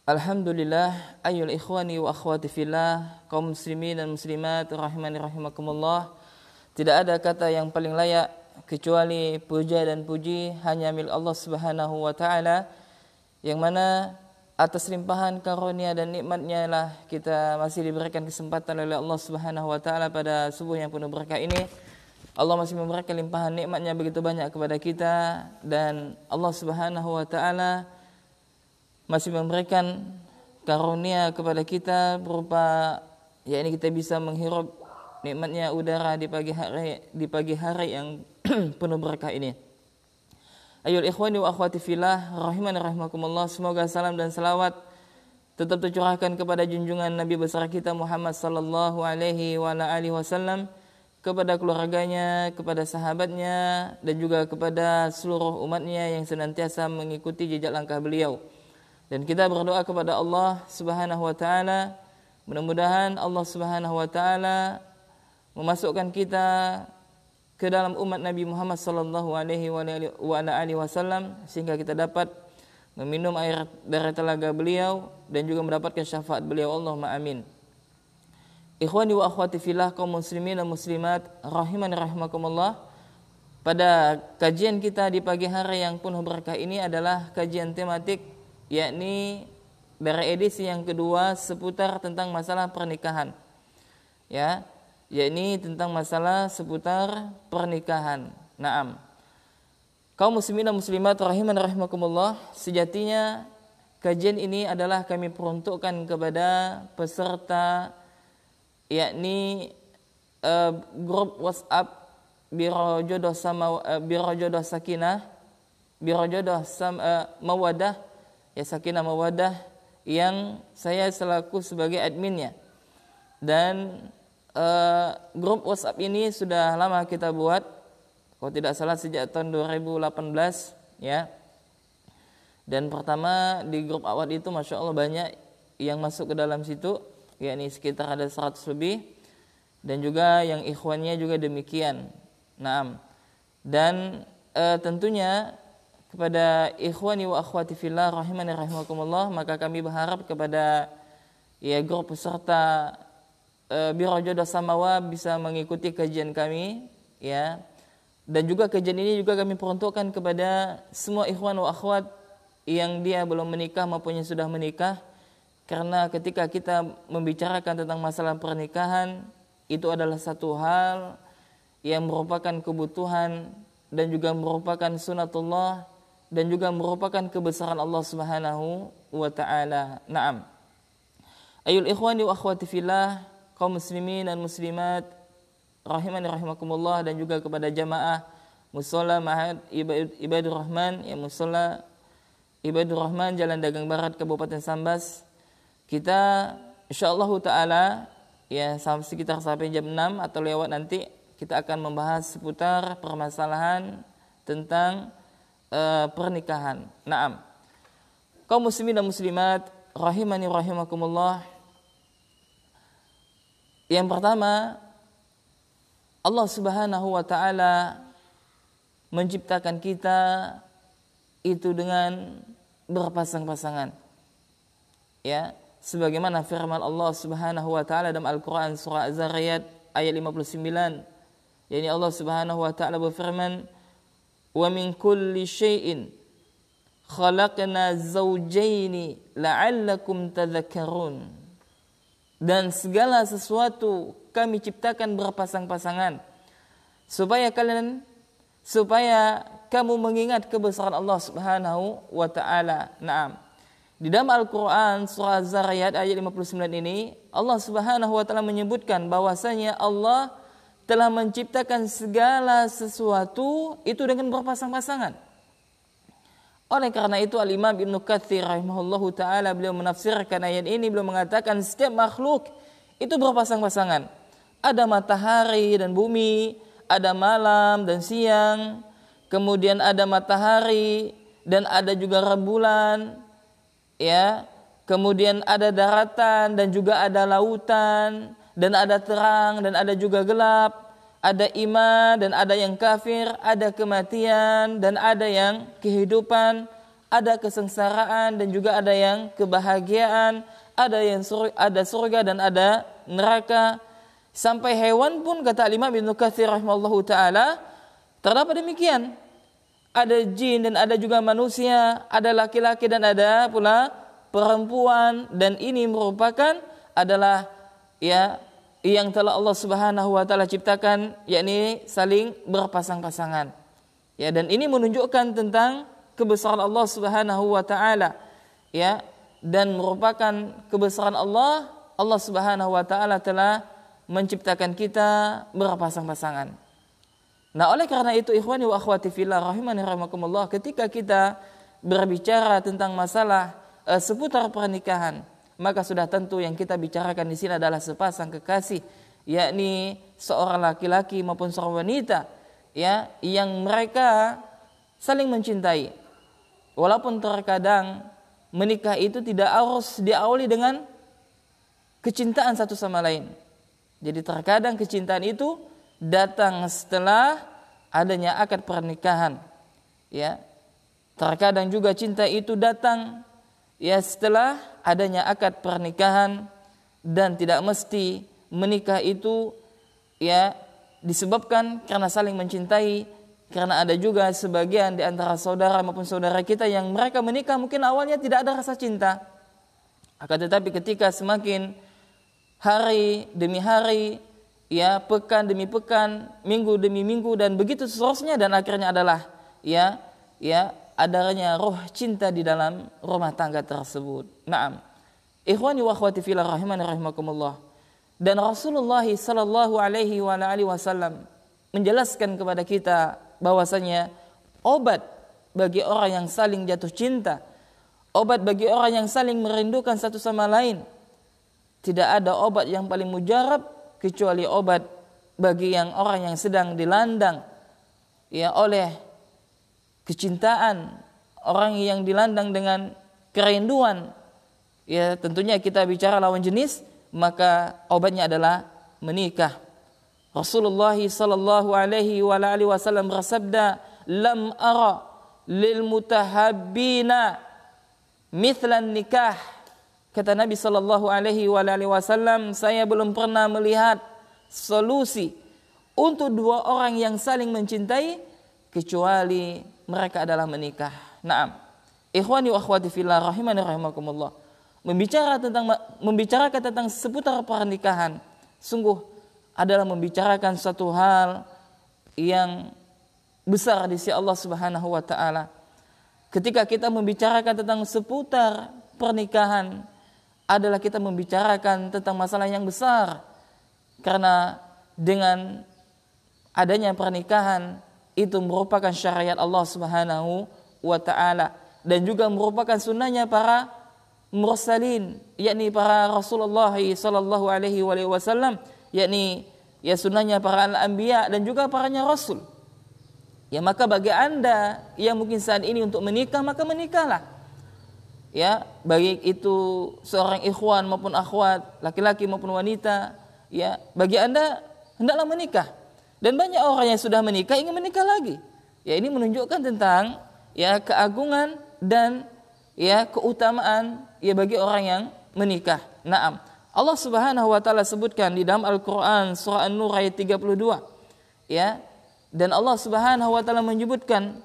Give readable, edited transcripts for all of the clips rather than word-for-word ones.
Alhamdulillah, ayyul ikhwani wa akhwati fillah, kaum muslimin dan muslimat rahimani rahimakumullah. Tidak ada kata yang paling layak kecuali puja dan puji hanya milik Allah Subhanahu wa taala, yang mana atas limpahan karunia dan nikmatnya lah kita masih diberikan kesempatan oleh Allah Subhanahu wa taala pada subuh yang penuh berkah ini. Allah masih memberikan limpahan nikmatnya begitu banyak kepada kita, dan Allah Subhanahu wa taala masih memberikan karunia kepada kita berupa yakni kita bisa menghirup nikmatnya udara di pagi hari yang penuh berkah ini. Ayyul ikhwani wa akhwati fillah rahimani rahimakumullah, semoga salam dan salawat tetap tercurahkan kepada junjungan Nabi besar kita Muhammad sallallahu alaihi wa ala alihi wasallam, kepada keluarganya, kepada sahabatnya, dan juga kepada seluruh umatnya yang senantiasa mengikuti jejak langkah beliau. Dan kita berdoa kepada Allah Subhanahu wa taala, mudah-mudahan Allah Subhanahu wa taala memasukkan kita ke dalam umat Nabi Muhammad sallallahu alaihi wa ala alihi wasallam, sehingga kita dapat meminum air dari telaga beliau dan juga mendapatkan syafaat beliau. Allahumma amin. Ikhwani wa akhwati fillah, kaum muslimin dan muslimat rahimani rahimakumullah. Pada kajian kita di pagi hari yang penuh berkah ini adalah kajian tematik, yakni dari edisi yang kedua seputar tentang masalah pernikahan, ya, yakni tentang masalah seputar pernikahan. Naam, kaum muslimin dan muslimat rahiman rahimakumullah, sejatinya kajian ini adalah kami peruntukkan kepada peserta, yakni grup WhatsApp Biro Jodoh Sakinah, Biro Jodoh Mawadah, ya, Sakinah Mawadah, yang saya selaku sebagai adminnya. Dan grup WhatsApp ini sudah lama kita buat, kalau tidak salah sejak tahun 2018, ya. Dan pertama di grup awal itu Masya Allah banyak yang masuk ke dalam situ, yakni sekitar ada 100 lebih, dan juga yang ikhwannya juga demikian. Naam. Dan tentunya kepada ikhwani wa akhwati fillah rahimani rahimakumullah, maka kami berharap kepada grup peserta Biro Jodoh Samawa bisa mengikuti kajian kami, ya. Dan juga kajian ini juga kami peruntukkan kepada semua ikhwan wa akhwat yang dia belum menikah maupun yang sudah menikah, karena ketika kita membicarakan tentang masalah pernikahan, itu adalah satu hal yang merupakan kebutuhan dan juga merupakan sunatullah dan juga merupakan kebesaran Allah Subhanahu wa taala. Naam. Ayyul ikhwani wa akhwati fillah, kaum muslimin dan muslimat rahimani rahimakumullah, dan juga kepada jamaah Musholla Ma'had Ibadur Rahman, ya, Musholla Ibadur Rahman Jalan Dagang Barat Kabupaten Sambas. Kita insyaallah taala, ya, sekitar sampai jam 6 atau lewat nanti kita akan membahas seputar permasalahan tentang pernikahan. Naam. Kaum muslimin dan muslimat rahimani rahimakumullah, yang pertama, Allah Subhanahu wa taala menciptakan kita itu dengan berpasang-pasangan, ya, sebagaimana firman Allah Subhanahu wa taala dalam Al-Qur'an surah Az-Zariyat ayat 59, yakni Allah Subhanahu wa taala berfirman, wa min kulli syai'in khalaqna zawjaini la'allakum tadhakkarun. Dan segala sesuatu kami ciptakan berpasang-pasangan supaya kamu mengingat kebesaran Allah Subhanahu wa taala. Naam. Di dalam Al-Qur'an surah Az-Zariyat ayat 59 ini, Allah Subhanahu wa taala menyebutkan bahwasanya Allah telah menciptakan segala sesuatu itu dengan berpasang-pasangan. Oleh karena itu Al-Imam Ibnu Katsir rahimahullahu taala, beliau menafsirkan ayat ini, beliau mengatakan setiap makhluk itu berpasang-pasangan. Ada matahari dan bumi, ada malam dan siang, kemudian ada matahari dan ada juga rembulan, ya. Kemudian ada daratan dan juga ada lautan, dan ada terang dan ada juga gelap, ada iman dan ada yang kafir, ada kematian dan ada yang kehidupan, ada kesengsaraan dan juga ada yang kebahagiaan, ada surga dan ada neraka. Sampai hewan pun kata Imam Ibnu Katsir rahimahullahu taala terdapat demikian. Ada jin dan ada juga manusia, ada laki-laki dan ada pula perempuan, dan ini merupakan adalah ya yang telah Allah Subhanahu wa taala ciptakan, yakni saling berpasang-pasangan. Ya, dan ini menunjukkan tentang kebesaran Allah Subhanahu wa taala. Ya, dan merupakan kebesaran Allah. Allah Subhanahu wa taala telah menciptakan kita berpasang-pasangan. Nah, oleh karena itu ikhwani wa akhwati fillah rahimani rahimakumullah, ketika kita berbicara tentang masalah seputar pernikahan, maka sudah tentu yang kita bicarakan di sini adalah sepasang kekasih, yakni seorang laki-laki maupun seorang wanita, ya, yang mereka saling mencintai. Walaupun terkadang menikah itu tidak harus diawali dengan kecintaan satu sama lain. Jadi terkadang kecintaan itu datang setelah adanya akad pernikahan. Ya. Terkadang juga cinta itu datang ya setelah adanya akad pernikahan, dan tidak mesti menikah itu ya disebabkan karena saling mencintai, karena ada juga sebagian di antara saudara maupun saudara kita yang mereka menikah mungkin awalnya tidak ada rasa cinta. Akan tetapi ketika semakin hari demi hari, ya, pekan demi pekan, minggu demi minggu, dan begitu seterusnya, dan akhirnya adalah ya adanya roh cinta di dalam rumah tangga tersebut. Naam. Ikhwani wa akhwati fillah rahimani rahimakumullah. Dan Rasulullah sallallahu alaihi wa alihi wasallam menjelaskan kepada kita bahwasanya obat bagi orang yang saling jatuh cinta, obat bagi orang yang saling merindukan satu sama lain, tidak ada obat yang paling mujarab kecuali obat bagi yang orang yang sedang dilandang ya oleh kecintaan, orang yang dilandang dengan kerinduan. Ya, tentunya kita bicara lawan jenis, maka obatnya adalah menikah. Rasulullah sallallahu alaihi wa alihi wasallam bersabda, "Lam ara lil mutahabbina mithlan nikah." Kata Nabi sallallahu alaihi wa alihi wasallam, saya belum pernah melihat solusi untuk dua orang yang saling mencintai kecuali mereka adalah menikah. Naam. Ikhwani wa akhwati fillah rahimani rahimakumullah. Membicarakan tentang seputar pernikahan sungguh adalah membicarakan satu hal yang besar di sisi Allah Subhanahu wa taala. Ketika kita membicarakan tentang seputar pernikahan adalah kita membicarakan tentang masalah yang besar, karena dengan adanya pernikahan itu merupakan syariat Allah Subhanahu wa taala dan juga merupakan sunnahnya para mursalin, yakni para Rasulullah sallallahu alaihi wasallam, yakni ya sunnahnya para al-anbiya dan juga paranya rasul. Ya, maka bagi Anda yang mungkin saat ini untuk menikah, maka menikahlah. Ya, baik itu seorang ikhwan maupun akhwat, laki-laki maupun wanita, ya, bagi Anda hendaklah menikah. Dan banyak orang yang sudah menikah ingin menikah lagi. Ya, ini menunjukkan tentang ya keagungan dan ya keutamaan ya bagi orang yang menikah. Naam. Allah Subhanahu wa taala sebutkan di dalam Al-Qur'an surah An-Nur ayat 32. Ya. Dan Allah Subhanahu wa taala menyebutkan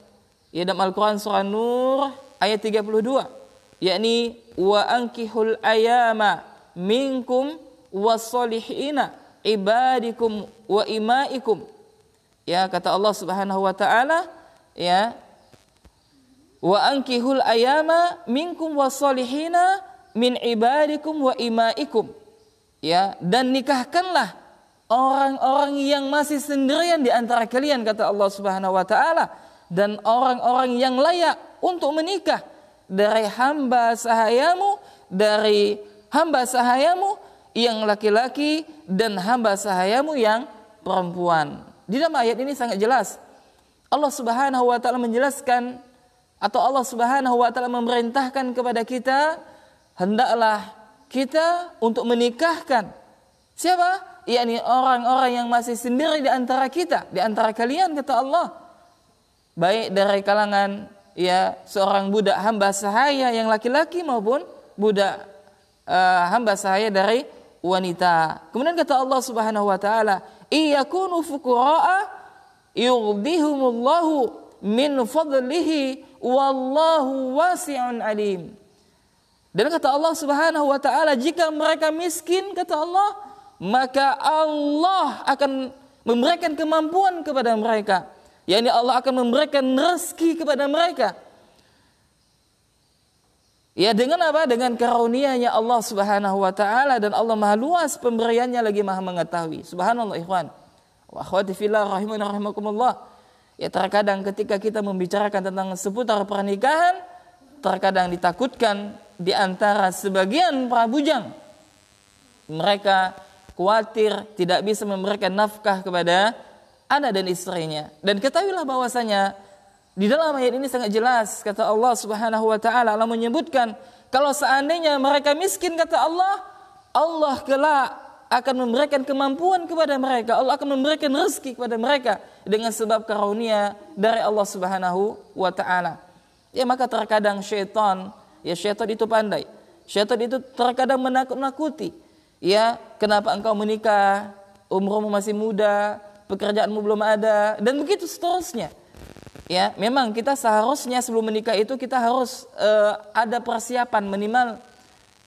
ya dalam Al-Qur'an surah An-Nur ayat 32, yakni wa ankihul ayama minkum wassolihina ibadikum wa imaikum. Ya, kata Allah Subhanahu wa taala, ya, wa ankihul ayama minkum wassolihina min ibadikum wa imaikum. Ya, dan nikahkanlah orang-orang yang masih sendirian di antara kalian, kata Allah Subhanahu wa taala, dan orang-orang yang layak untuk menikah dari hamba sahayamu, yang laki-laki dan hamba sahayamu yang perempuan. Di dalam ayat ini sangat jelas Allah Subhanahu wa taala menjelaskan, atau Allah Subhanahu wa taala memerintahkan kepada kita, hendaklah kita untuk menikahkan siapa? Yakni orang-orang yang masih sendiri di antara kita, di antara kalian, kata Allah. Baik dari kalangan ya seorang budak hamba sahaya yang laki-laki maupun budak hamba sahaya dari wanita. Kemudian kata Allah Subhanahu wa taala, "Iyakunu fuqara'a yughdihumullahu min fadlihi wallahu wasi'un alim." Dan kata Allah Subhanahu wa taala, jika mereka miskin, kata Allah, maka Allah akan memberikan kemampuan kepada mereka. yakni Allah akan memberikan rezeki kepada mereka. Ya, dengan apa? Dengan karunia-Nya Allah Subhanahu wa taala, dan Allah Maha luas pemberiannya lagi Maha mengetahui. Subhanallah ikhwan. Wa akhwati fillah rahimani rahimakumullah. Ya, terkadang ketika kita membicarakan tentang seputar pernikahan, terkadang ditakutkan di antara sebagian para bujang. Mereka khawatir tidak bisa memberikan nafkah kepada anak dan istrinya. Dan ketahuilah bahwasanya di dalam ayat ini sangat jelas, kata Allah Subhanahu wa taala, Allah menyebutkan kalau seandainya mereka miskin, kata Allah, Allah kelak akan memberikan kemampuan kepada mereka, Allah akan memberikan rezeki kepada mereka dengan sebab karunia dari Allah Subhanahu wa taala. Ya, maka terkadang syaitan itu pandai. Syaitan itu terkadang menakut-nakuti. Ya, kenapa engkau menikah? Umurmu masih muda, pekerjaanmu belum ada, dan begitu seterusnya. Ya, memang kita seharusnya sebelum menikah itu kita harus ada persiapan minimal,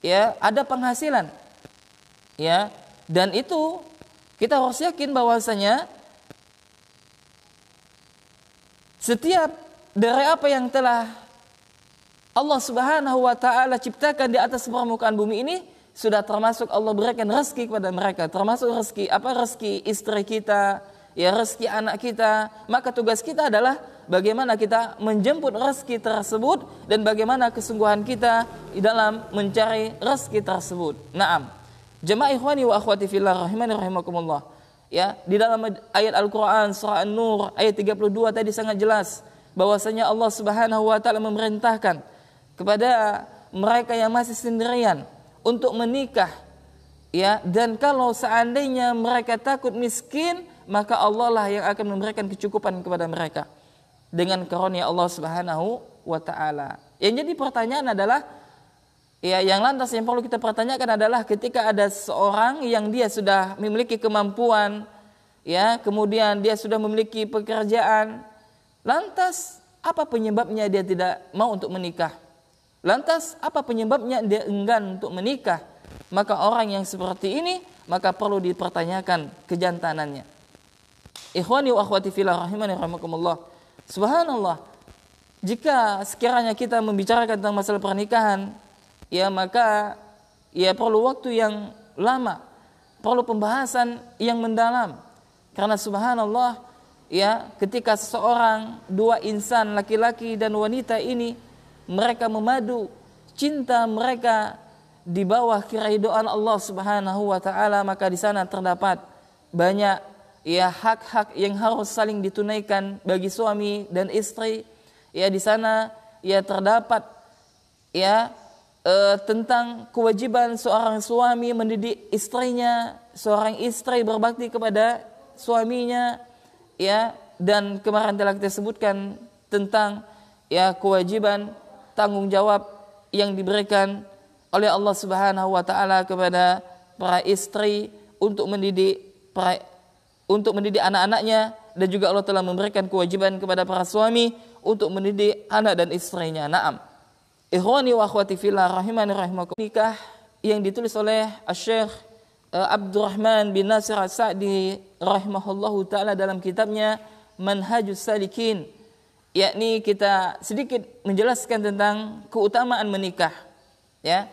ya, ada penghasilan, ya, dan itu kita harus yakin bahwasanya setiap dari apa yang telah Allah Subhanahu wa taala ciptakan di atas permukaan bumi ini sudah termasuk Allah berikan rezeki kepada mereka, termasuk rezeki rezeki istri kita, ya, rezeki anak kita. Maka tugas kita adalah bagaimana kita menjemput rezeki tersebut dan bagaimana kesungguhan kita di dalam mencari rezeki tersebut. Naam. Jemaah ikhwani wa akhwati fillah rahimani rahimakumullah. Ya, di dalam ayat Al-Qur'an surah An-Nur ayat 32 tadi sangat jelas bahwasanya Allah Subhanahu wa taala memerintahkan kepada mereka yang masih sendirian untuk menikah, ya, dan kalau seandainya mereka takut miskin, maka Allah lah yang akan memberikan kecukupan kepada mereka dengan karunia Allah Subhanahu wa taala. Yang jadi pertanyaan adalah, ya, yang lantas yang perlu kita pertanyakan adalah ketika ada seorang yang dia sudah memiliki kemampuan, ya, kemudian dia sudah memiliki pekerjaan, lantas apa penyebabnya dia tidak mau untuk menikah? Lantas apa penyebabnya dia enggan untuk menikah? Maka orang yang seperti ini maka perlu dipertanyakan kejantanannya. Ikhwani wa akhwati fillah rahimani rahimakumullah. Subhanallah, jika sekiranya kita membicarakan tentang masalah pernikahan, ya, maka ya perlu waktu yang lama, perlu pembahasan yang mendalam. Karena subhanallah, ya, ketika seseorang, dua insan laki-laki dan wanita ini mereka memadu cinta mereka di bawah keridhaan Allah Subhanahu wa taala, maka di sana terdapat banyak, ya, hak-hak yang harus saling ditunaikan bagi suami dan istri. Ya, di sana, ya, terdapat, ya, tentang kewajiban seorang suami mendidik istrinya, seorang istri berbakti kepada suaminya, ya, dan kemarin telah kita sebutkan tentang, ya, kewajiban tanggung jawab yang diberikan oleh Allah Subhanahu wa taala kepada para istri untuk mendidik anak-anaknya, dan juga Allah telah memberikan kewajiban kepada para suami untuk mendidik anak dan istrinya. Naam. Ikhwani wa akhwati fillah rahimani rahimakumullah. Nikah yang ditulis oleh Syekh Abdurrahman bin Nasir As-Sa'di rahimahullahu taala dalam kitabnya Manhajus Salikin, yakni kita sedikit menjelaskan tentang keutamaan menikah, ya.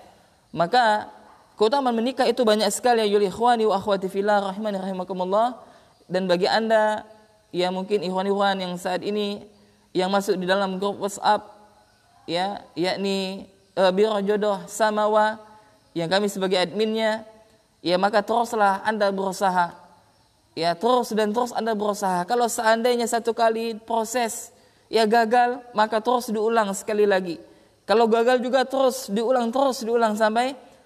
Maka keutamaan menikah itu banyak sekali, ya ikhwani wa akhwati fillah rahimani rahimakumullah. Dan bagi Anda yang mungkin ikhwan-ikhwan yang saat ini yang masuk di dalam grup WhatsApp, ya, yakni Biro Jodoh Samawa yang kami sebagai adminnya, ya, maka teruslah Anda berusaha, ya, terus Anda berusaha. Kalau seandainya satu kali proses, ya, gagal, maka terus diulang sekali lagi. Kalau gagal juga terus diulang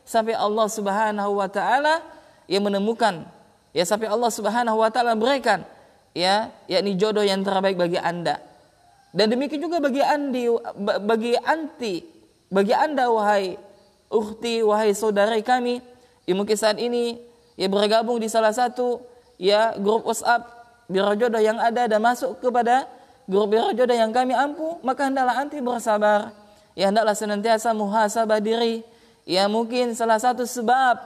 sampai Allah Subhanahu wa taala yang menemukan, ya, sampai Allah Subhanahu wa taala berikan, ya, yakni jodoh yang terbaik bagi Anda. Dan demikian juga bagi Anda wahai ukhti, wahai saudari kami yang mungkin saat ini ya bergabung di salah satu ya grup WhatsApp Biro Jodoh yang ada dan masuk kepada grup Biro Jodoh yang kami ampu, maka hendaklah anti bersabar. Ya hendaklah senantiasa muhasabah diri. Ya mungkin salah satu sebab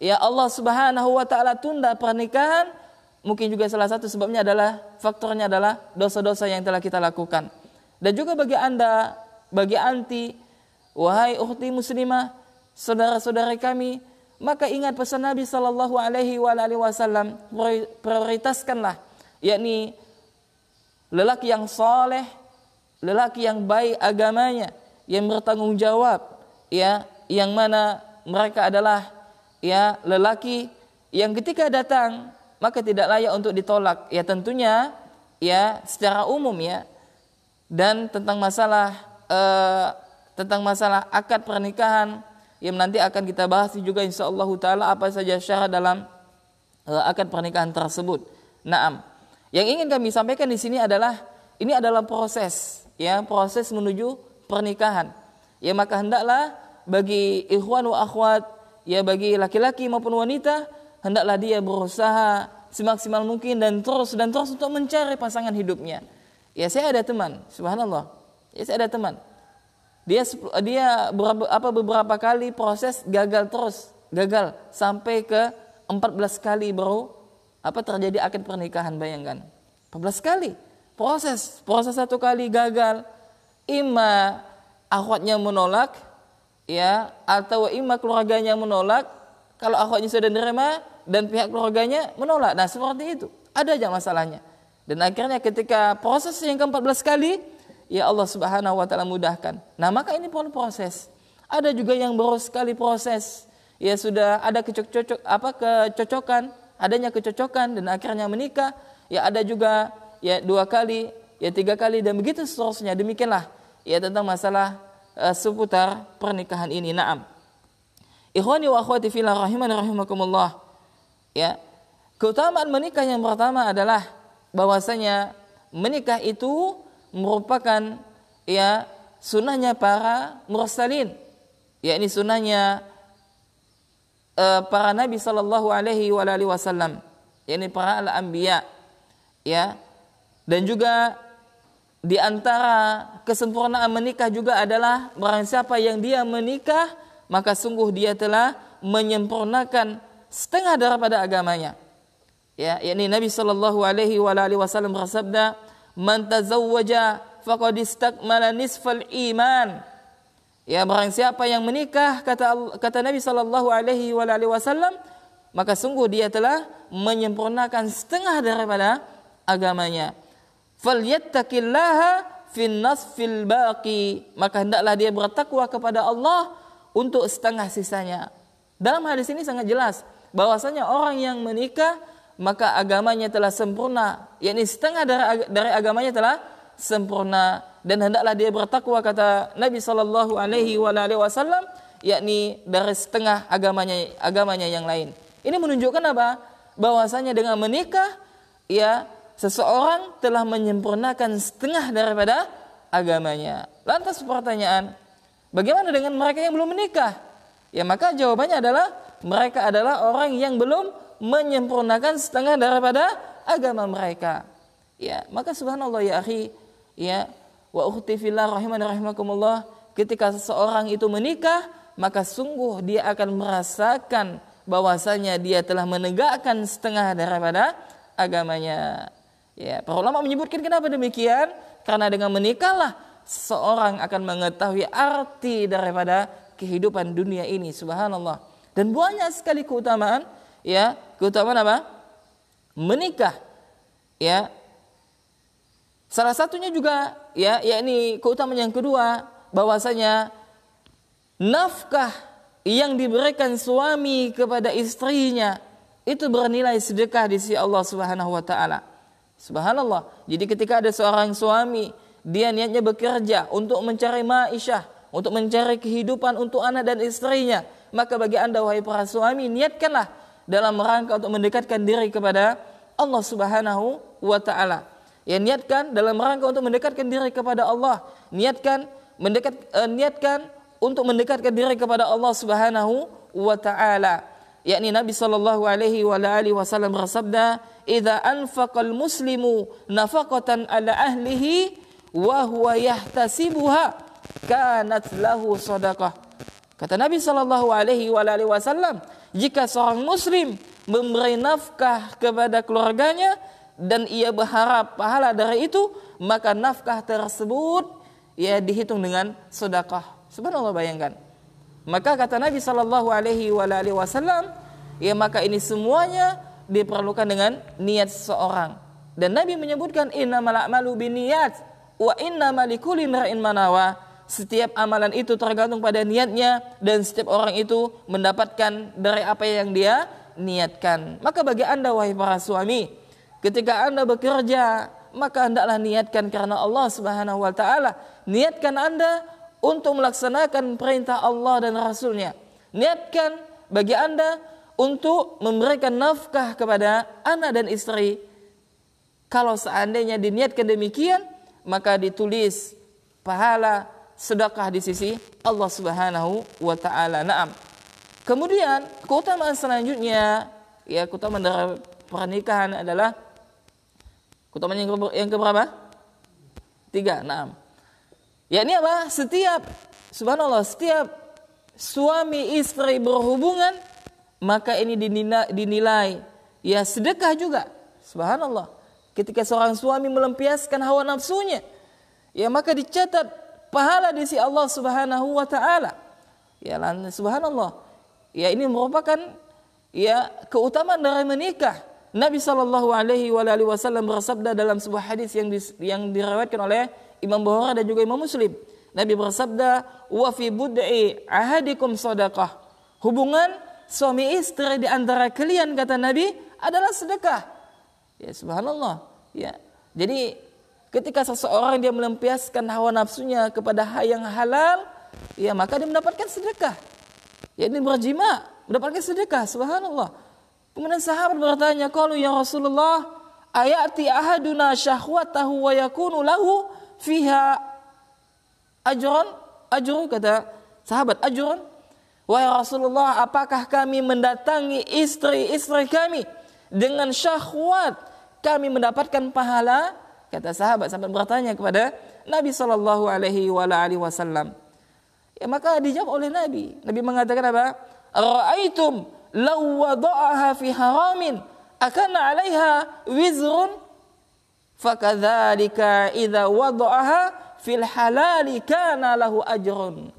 ya Allah Subhanahu wa taala tunda pernikahan, mungkin juga salah satu sebabnya adalah faktornya adalah dosa-dosa yang telah kita lakukan. Dan juga bagi Anda, bagi anti, wahai ukhti muslimah, saudara-saudari kami, maka ingat pesan Nabi sallallahu alaihi wasallam, prioritaskanlah yakni lelaki yang saleh, lelaki yang baik agamanya, yang bertanggung jawab, ya, yang mana mereka adalah ya lelaki yang ketika datang maka tidak layak untuk ditolak, ya tentunya ya secara umum ya. Dan tentang masalah akad pernikahan yang nanti akan kita bahas juga insyaallah taala apa saja syarat dalam akad pernikahan tersebut. Naam. Yang ingin kami sampaikan di sini adalah ini adalah proses menuju pernikahan. Ya maka hendaklah bagi ikhwan wa akhwat, ya bagi laki-laki maupun wanita, hendaklah dia berusaha semaksimal mungkin dan terus untuk mencari pasangan hidupnya. Ya saya ada teman, subhanallah. Ya saya ada teman. Dia beberapa kali proses gagal sampai ke 14 kali baru terjadi akad pernikahan, bayangkan. 14 kali. Proses satu kali gagal. Ima akhwatnya menolak, ya, atau ima keluarganya menolak. Kalau akhwatnya sudah menerima dan pihak keluarganya menolak. Nah, seperti itu. Ada aja masalahnya. Dan akhirnya ketika proses yang ke-14 kali, ya Allah Subhanahu wa taala mudahkan. Nah, maka ini perlu proses. Ada juga yang baru sekali proses, ya sudah ada kecocokan, adanya kecocokan dan akhirnya menikah. Ya ada juga ya 2 kali, ya 3 kali dan begitu seterusnya. Demikianlah ya tentang masalah seputar pernikahan ini. Naam. Ikhwani wa akhwati fillah rahimani rahimakumullah. Ya. Keutamaan menikah yang pertama adalah bahwasanya menikah itu merupakan ya sunnahnya para mursalin, yakni sunnahnya para nabi sallallahu alaihi wasallam, yakni para al-anbiya, ya. Dan juga di antara kesempurnaan menikah juga adalah barang siapa yang dia menikah maka sungguh dia telah menyempurnakan setengah daripada agamanya. Ya, yakni Nabi sallallahu alaihi wasallam bersabda, "Man tazawwaja faqad istakmala nisfal iman." Ya, barang siapa yang menikah kata Nabi sallallahu alaihi wasallam, maka sungguh dia telah menyempurnakan setengah daripada agamanya. Falyattaqillaha fin nasfil baqi, maka hendaklah dia bertakwa kepada Allah untuk setengah sisanya. Dalam hadis ini sangat jelas bahwasanya orang yang menikah maka agamanya telah sempurna, yakni setengah dari agamanya telah sempurna, dan hendaklah dia bertakwa kata Nabi sallallahu alaihi wasallam, yakni dari setengah agamanya yang lain. Ini menunjukkan apa? Bahwasanya dengan menikah ya seseorang telah menyempurnakan setengah daripada agamanya. Lantas pertanyaan, bagaimana dengan mereka yang belum menikah? Ya maka jawabannya adalah mereka adalah orang yang belum menyempurnakan setengah daripada agama mereka. Ya, maka subhanallah ya akhi, ya wa ukhti fillah rahimani rahimakumullah, ketika seseorang itu menikah, maka sungguh dia akan merasakan bahwasanya dia telah menegakkan setengah daripada agamanya. Ya, para ulama menyebutkan kenapa demikian? Karena dengan menikahlah seseorang akan mengetahui arti daripada kehidupan dunia ini, subhanallah. Dan banyak sekali keutamaan, ya, keutamaan apa? Menikah. Ya. Salah satunya juga ya, yakni keutamaan yang kedua, bahwasanya nafkah yang diberikan suami kepada istrinya itu bernilai sedekah di sisi Allah Subhanahu wa taala. Subhanallah. Jadi ketika ada seorang suami, dia niatnya bekerja untuk mencari ma'isyah, untuk mencari kehidupan untuk anak dan istrinya, maka bagi Anda wahai para suami, niatkanlah dalam rangka untuk mendekatkan diri kepada Allah Subhanahu wa taala. Ya, niatkan dalam rangka untuk mendekatkan diri kepada Allah. Niatkan untuk mendekatkan diri kepada Allah Subhanahu wa taala. Yakni Nabi sallallahu alaihi wasallam bersabda, "Idza anfaqal muslimu nafaqatan ala ahlihi wa huwa yahtasibuha kanat lahu shadaqah." Kata Nabi sallallahu alaihi wasallam, jika seorang muslim memberi nafkah kepada keluarganya dan ia berharap pahala dari itu, maka nafkah tersebut ya dihitung dengan sedekah. Subhanallah, bayangkan. Maka kata Nabi sallallahu alaihi wasallam, ya maka ini semuanya diperlukan dengan niat seseorang. Dan Nabi menyebutkan innamal a'malu binniyat wa innamal likulli imrin ma nawa. Setiap amalan itu tergantung pada niatnya dan setiap orang itu mendapatkan dari apa yang dia niatkan. Maka bagi Anda wahai para suami, ketika Anda bekerja, maka hendaklah niatkan karena Allah Subhanahu wa taala. Niatkan Anda untuk melaksanakan perintah Allah dan Rasul-Nya. Niatkan bagi Anda untuk memberikan nafkah kepada anak dan istri. Kalau seandainya diniatkan demikian, maka ditulis pahala sedekah di sisi Allah Subhanahu wa taala. Naam. Kemudian keutamaan selanjutnya, ya keutamaan dari pernikahan adalah keutamaan yang keberapa? 3. Naam. Yakni apa? Setiap suami istri berhubungan, maka ini dinilai ya sedekah juga. Subhanallah. Ketika seorang suami melampiaskan hawa nafsunya, ya maka dicatat pahala di sisi Allah Subhanahu wa taala. Ya subhanallah. Ya ini merupakan ya keutamaan dari menikah. Nabi sallallahu alaihi wasallam bersabda dalam sebuah hadis yang diriwayatkan oleh Imam Bukhari dan juga Imam Muslim. Nabi bersabda, "Wa fi bud'i ahadikum shadaqah." Hubungan suami istri di antara kalian, kata Nabi, adalah sedekah. Ya subhanallah. Ya. Jadi ketika seseorang dia melampiaskan hawa nafsunya kepada hal yang halal, ya maka dia mendapatkan sedekah. Ya ini berjima, mendapatkan sedekah. Subhanallah. Kemudian sahabat bertanya, "Qalu ya Rasulullah, ayati ahaduna syahwatahu wa yakunu lahu fiha ajrun?" Kata sahabat, "Ajrun?" Wahai Rasulullah, apakah kami mendatangi istri-istri kami dengan syahwat kami mendapatkan pahala? Kata sahabat bertanya kepada Nabi sallallahu alaihi wasallam. Ya maka dijawab oleh Nabi. Nabi mengatakan apa? "Ra'aitum law wada'aha fi haramin akana 'alaiha wizrun fakadzalika idza wada'aha fil halali kana lahu ajrun."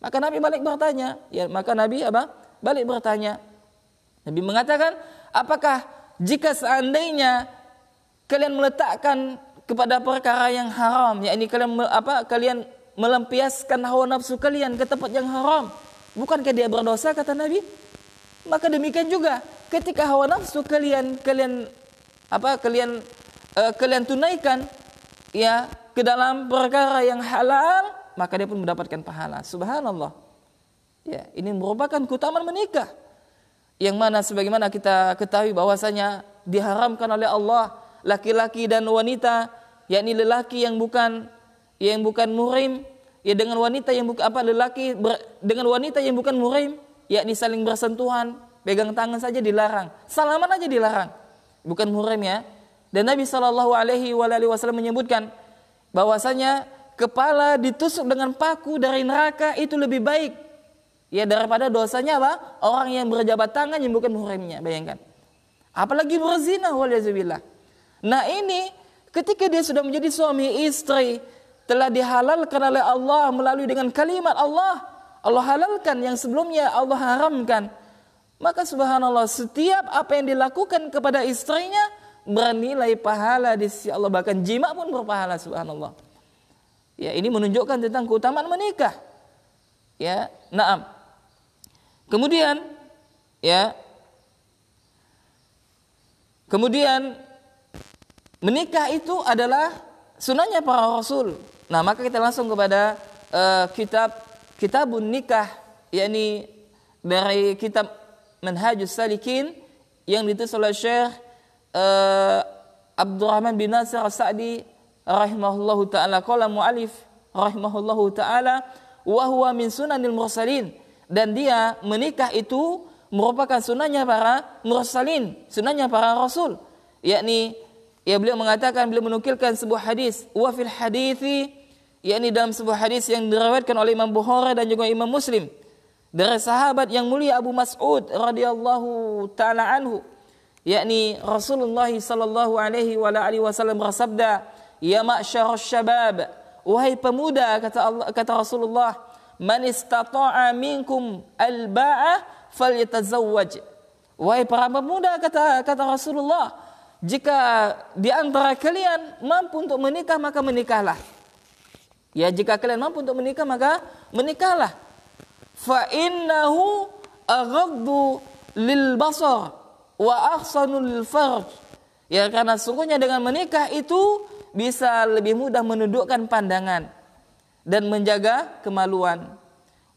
Maka Nabi balik bertanya. Ya maka Nabi balik bertanya. Nabi mengatakan, apakah jika seandainya kalian meletakkan kepada perkara yang haram, yakni kalian melampiaskan hawa nafsu kalian ke tempat yang haram, bukankah dia berdosa? Kata Nabi. Maka demikian juga ketika hawa nafsu kalian tunaikan ya ke dalam perkara yang halal, maka dia pun mendapatkan pahala. Subhanallah. Ya, ini merupakan keutamaan menikah. Yang mana sebagaimana kita ketahui bahwasanya diharamkan oleh Allah laki-laki dan wanita, yakni lelaki yang bukan muhrim, ya dengan wanita yang dengan wanita yang bukan muhrim, yakni saling bersentuhan, pegang tangan saja dilarang, salaman aja dilarang, bukan muhrim ya. Dan Nabi sallallahu alaihi wasallam menyebutkan bahwasanya kepala ditusuk dengan paku dari neraka itu lebih baik ya daripada dosanya orang yang berjabat tangan yang bukan muhrimnya. Bayangkan. Apalagi berzina, waliyadzubillah. Nah ini ketika dia sudah menjadi suami istri, telah dihalalkan oleh Allah melalui dengan kalimat Allah halalkan yang sebelumnya Allah haramkan. Maka subhanallah, setiap apa yang dilakukan kepada istrinya bernilai pahala di sisi Allah, bahkan jima pun berpahala, subhanallah. Ya, ini menunjukkan tentang keutamaan menikah. Ya, naam. Kemudian menikah itu adalah sunahnya para rasul. Nah, maka kita langsung kepada kitabun nikah, yakni dari kitab Manhajus Salikin yang ditulis oleh Syekh Abdurrahman bin Nasir As-Sa'di rahimahullahu taala, qala mu'allif rahimahullahu taala, wa huwa min sunanil mursalin, dan dia menikah itu merupakan sunahnya para mursalin, sunahnya para rasul. Yakni beliau mengatakan, beliau menukilkan sebuah hadis, wa fil hadithi, yakni dalam sebuah hadis yang diriwayatkan oleh Imam Bukhari dan juga Imam Muslim dari sahabat yang mulia Abu Mas'ud radhiyallahu taala anhu, yakni Rasulullah sallallahu alaihi wasallam bersabda, ya ma'syarasy syabab, wahai pemuda, kata Rasulullah, man istata'a minkum al-ba'a falyatazawwaj. Wahai para pemuda, kata Rasulullah, jika di antara kalian mampu untuk menikah maka menikahlah. Ya, jika kalian mampu untuk menikah maka menikahlah. Fa innahu aghaddu lil basar wa ahsanu lil farj. Ya, karena sungguhnya dengan menikah itu bisa lebih mudah menundukkan pandangan dan menjaga kemaluan.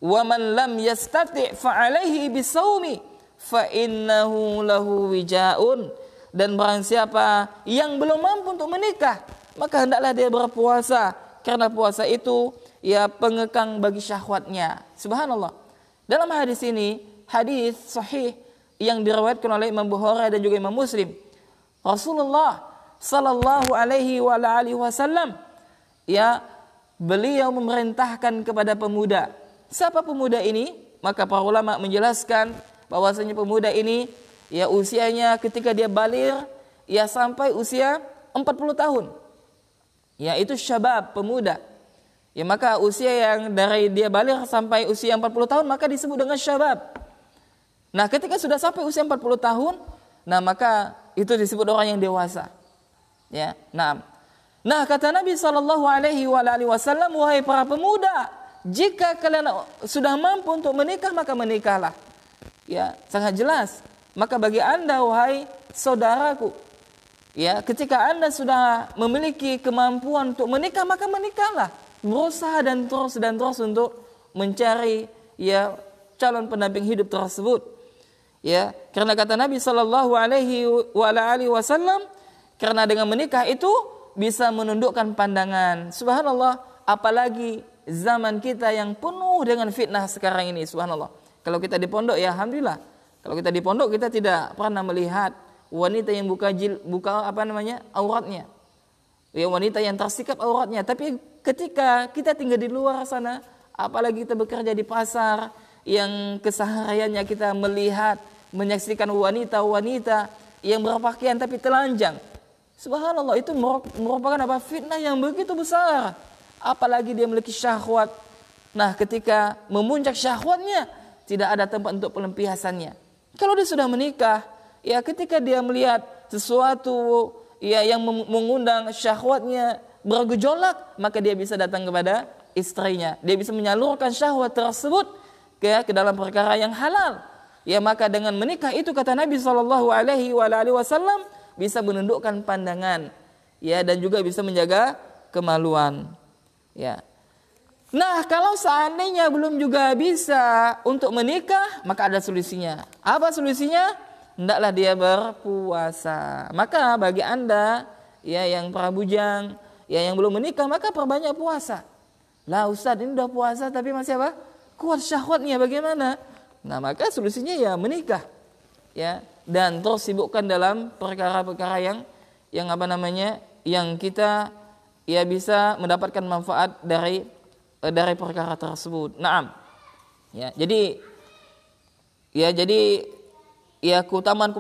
Wa man lam yastati' fa alaihi bisawmi fa innahu lahu wijaun. Dan barang siapa yang belum mampu untuk menikah, maka hendaklah dia berpuasa, karena puasa itu ya pengekang bagi syahwatnya. Subhanallah. Dalam hadis ini, hadis sahih yang diriwayatkan oleh Imam Bukhari dan juga Imam Muslim, Rasulullah sallallahu alaihi wasallam ya beliau memerintahkan kepada pemuda. Siapa pemuda ini? Maka para ulama menjelaskan bahwasanya pemuda ini ya usianya ketika dia baligh ya sampai usia 40 tahun. Ya, itu syabab, pemuda. Ya, maka usia yang dari dia baligh sampai usia 40 tahun maka disebut dengan syabab. Nah, ketika sudah sampai usia 40 tahun, nah maka itu disebut orang yang dewasa. Ya, nah kata Nabi sallallahu alaihi wasallam, wahai para pemuda, jika kalian sudah mampu untuk menikah maka menikahlah. Ya, sangat jelas. Maka bagi Anda, wahai saudaraku, ya, ketika Anda sudah memiliki kemampuan untuk menikah maka menikahlah. Berusaha dan terus untuk mencari ya calon pendamping hidup tersebut. Ya, karena kata Nabi sallallahu alaihi wasallam, karena dengan menikah itu bisa menundukkan pandangan. Subhanallah, apalagi zaman kita yang penuh dengan fitnah sekarang ini. Subhanallah. Kalau kita di pondok ya alhamdulillah. Kalau kita di pondok kita tidak pernah melihat wanita yang buka auratnya. Ya, wanita yang tersikap auratnya. Tapi ketika kita tinggal di luar sana, apalagi kita bekerja di pasar yang kesehariannya kita melihat, menyaksikan wanita-wanita yang berpakaian tapi telanjang. Subhanallah, itu merupakan fitnah yang begitu besar. Apalagi dia memiliki syahwat. Nah, ketika memuncak syahwatnya, tidak ada tempat untuk pelampiasannya. Kalau dia sudah menikah, ya ketika dia melihat sesuatu ya yang mengundang syahwatnya bergejolak, maka dia bisa datang kepada istrinya. Dia bisa menyalurkan syahwat tersebut ke dalam perkara yang halal. Ya, maka dengan menikah itu kata Nabi sallallahu alaihi wasallam bisa menundukkan pandangan, ya, dan juga bisa menjaga kemaluan. Ya. Nah, kalau seandainya belum juga bisa untuk menikah, maka ada solusinya. Apa solusinya? Hendaklah dia berpuasa. Maka bagi Anda ya yang para bujang, ya yang belum menikah, maka perbanyak puasa. Lah Ustaz, ini udah puasa tapi masih kuat syahwatnya, bagaimana? Nah, maka solusinya ya menikah. Ya, dan terus sibukkan dalam perkara-perkara yang yang kita ya bisa mendapatkan manfaat dari perkara tersebut. Naam. Ya, jadi keutamaan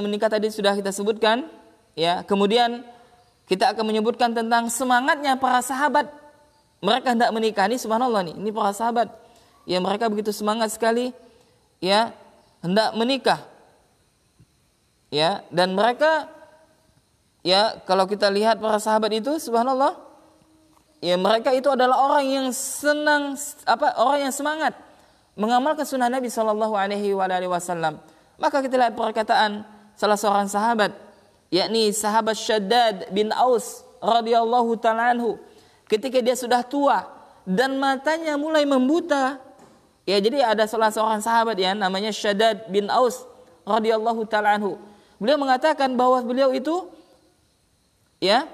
menikah tadi sudah kita sebutkan, ya. Kemudian kita akan menyebutkan tentang semangatnya para sahabat. Mereka hendak menikah, ini subhanallah nih. Ini para sahabat ya, mereka begitu semangat sekali ya hendak menikah. Ya, dan mereka ya kalau kita lihat para sahabat itu subhanallah, ya mereka itu adalah orang yang orang yang semangat mengamalkan sunnah Nabi sallallahu alaihi wasallam. Maka kita lihat perkataan salah seorang sahabat, yakni sahabat Shaddad bin Aus radhiyallahu ta'ala anhu, ketika dia sudah tua dan matanya mulai membuta. Ya, jadi ada salah seorang sahabat ya namanya Shaddad bin Aus radhiyallahu ta'ala anhu. Beliau mengatakan bahwa beliau itu ya,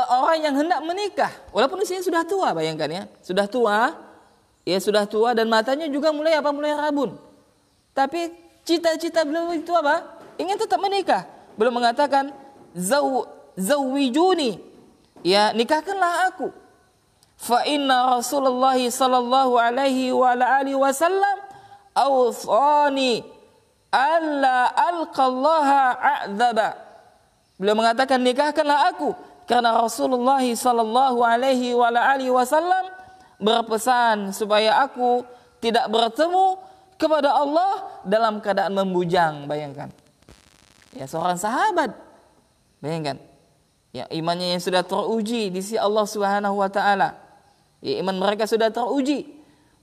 orang yang hendak menikah, walaupun usianya sudah tua, bayangkan ya, sudah tua dan matanya juga mulai rabun. Tapi cita-cita beliau itu apa? Ingin tetap menikah. Beliau mengatakan, zawwijuni, ya, nikahkanlah aku. Fa inna Rasulullah sallallahu alaihi wa alihi wasallam awsani alla alqallaha a'dzaba. Beliau mengatakan, nikahkanlah aku karena Rasulullah sallallahu alaihi wa alihi wasallam berpesan supaya aku tidak bertemu kepada Allah dalam keadaan membujang. Bayangkan. Ya, seorang sahabat. Bayangkan. Ya, imannya yang sudah teruji di sisi Allah Subhanahu wa taala. Ya, iman mereka sudah teruji.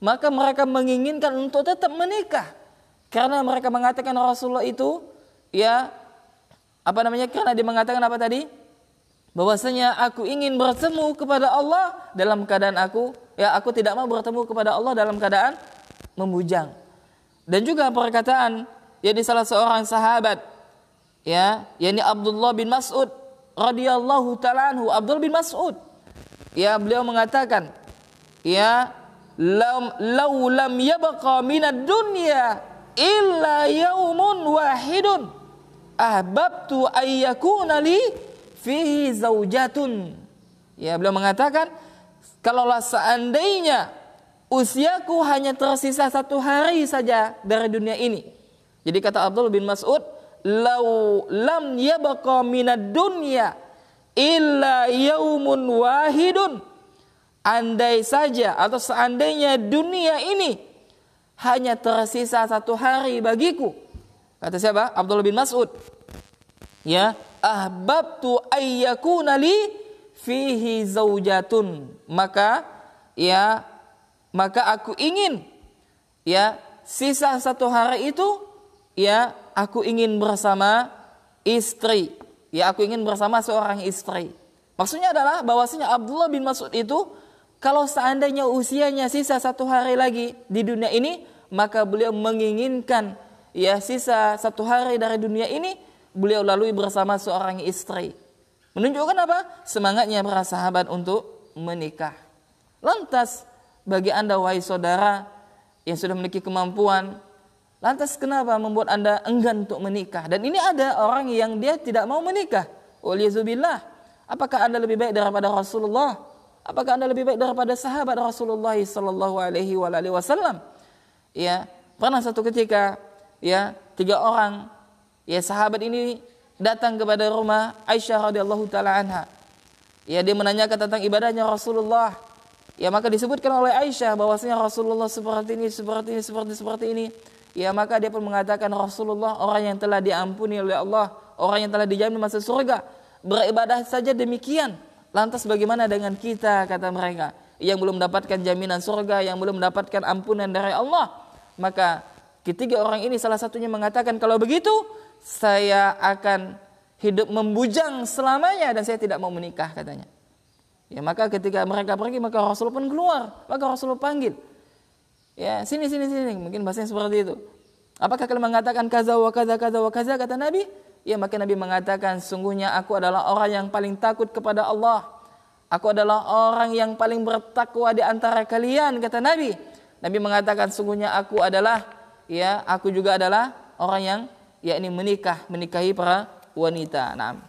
Maka mereka menginginkan untuk tetap menikah. Karena mereka mengatakan Rasulullah itu, ya, karena dia mengatakan apa tadi? Bahwasanya aku ingin bertemu kepada Allah dalam keadaan aku tidak mau bertemu kepada Allah dalam keadaan membujang. Dan juga perkataan di salah seorang sahabat, ya, yakni Abdullah bin Mas'ud radhiyallahu ta'ala anhu. Abdullah bin Mas'ud, ya, beliau mengatakan, ya, lam yabqa minad dunya illa yaumun wahidun ahbabtu ayyakuna li fihi zaujatun. Ya, beliau mengatakan, kalaulah seandainya usiaku hanya tersisa 1 hari saja dari dunia ini. Jadi kata Abdullah bin Mas'ud, lam yabqa minad dunya illa yaumun wahidun. Andai saja atau seandainya dunia ini hanya tersisa 1 hari bagiku. Kata siapa? Abdullah bin Mas'ud. Ya, ahbabtu ayyakuna li fihi zaujatun. Maka aku ingin, ya, sisa 1 hari itu, ya, aku ingin bersama istri. Ya, aku ingin bersama seorang istri. Maksudnya adalah bahwasanya Abdullah bin Mas'ud itu, kalau seandainya usianya sisa 1 hari lagi di dunia ini, maka beliau menginginkan, ya, sisa 1 hari dari dunia ini beliau lalui bersama seorang istri. Menunjukkan apa? Semangatnya para sahabat untuk menikah. Lantas bagi Anda, wahai saudara yang sudah memiliki kemampuan, lantas kenapa membuat Anda enggan untuk menikah? Dan ini ada orang yang dia tidak mau menikah. Waliyazubillah. Apakah Anda lebih baik daripada Rasulullah? Apakah Anda lebih baik daripada sahabat Rasulullah sallallahu alaihi wasallam? Ya, pernah satu ketika, ya, 3 orang, ya, sahabat ini datang kepada rumah Aisyah radhiyallahu taala anha. Ya, dia menanyakan tentang ibadahnya Rasulullah. Ya, maka disebutkan oleh Aisyah bahwasanya Rasulullah seperti ini. Ya, maka dia pun mengatakan Rasulullah orang yang telah diampuni oleh Allah, orang yang telah dijamin masuk surga. Beribadah saja demikian. Lantas bagaimana dengan kita, kata mereka, yang belum mendapatkan jaminan surga, yang belum mendapatkan ampunan dari Allah? Maka ketiga orang ini salah satunya mengatakan, kalau begitu saya akan hidup membujang selamanya dan saya tidak mau menikah, katanya. Ya, maka ketika mereka pergi, maka Rasul pun keluar. Maka Rasul panggil, ya, sini, mungkin bahasanya seperti itu. Apakah kalian mengatakan kaza wa kaza, kata Nabi? Ya, maka Nabi mengatakan, sungguhnya aku adalah orang yang paling takut kepada Allah. Aku adalah orang yang paling bertakwa di antara kalian, kata Nabi. Nabi mengatakan, sungguhnya aku juga adalah orang yang, yakni menikahi para wanita. Nah,